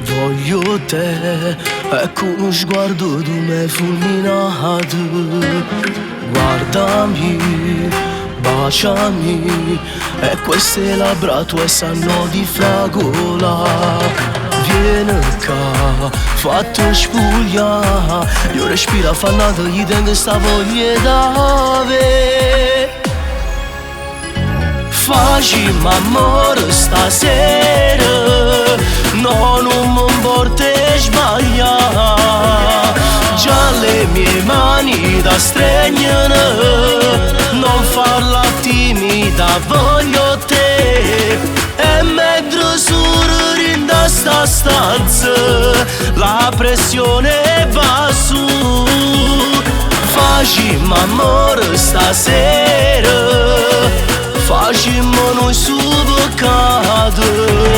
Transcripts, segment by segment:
Voglio te, ecco uno sguardo di me fulminato. Guardami, baciami, e queste labbra tue sanno di fragola. Vieni qua, fatto spuglia, io respiro affannato, gli tengo sta voglia d'ave. Facciamo amore stasera, no, non mi importa sbagliare. Già le mie mani da stringere, non farla timida, voglio te. E mentre solo in sta stanza, la pressione va su. Facciamo amore stasera, facciamo noi su peccato.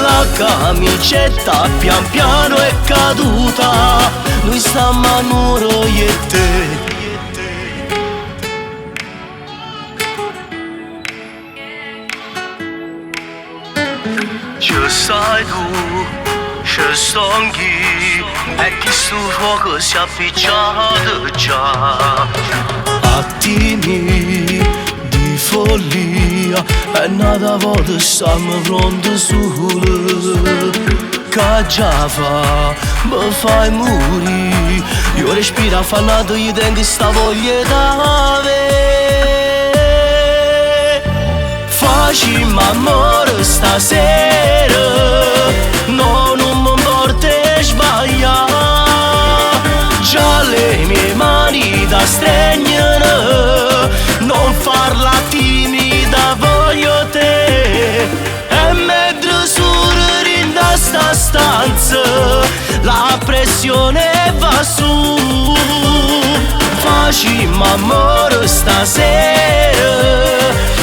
La camicetta pian piano è caduta, noi stiamo a nuro io e te. Ci sai tu, ci sto anch'io, e che sto fuoco si è appicciato già. Attimi di follia, e nata volta stiamo pronti sole. Che già fa, mi fai morire, io respiro affannato, io tengo sta voglia d'ave. Facciamo amore stasera, no, non mi importa sbagliare. Già le mie mani da stringere, non farla timida, voglio te. E mentre solo in sta stanza, la pressione va su. Facciamo amore stasera,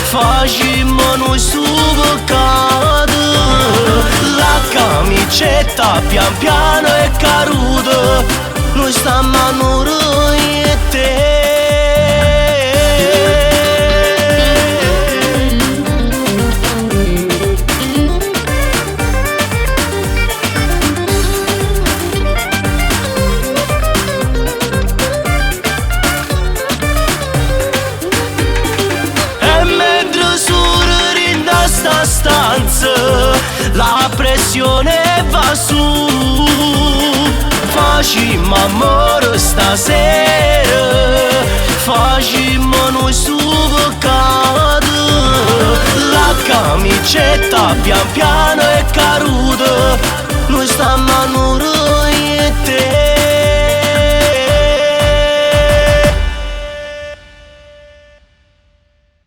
facciamo noi su peccato. La camicetta pian piano è caduta, noi stiamo a nuro io e te. Stanza, la pressione va su. Facciamo amore stasera, facciamo noi su peccato. La camicetta pian piano è caduta,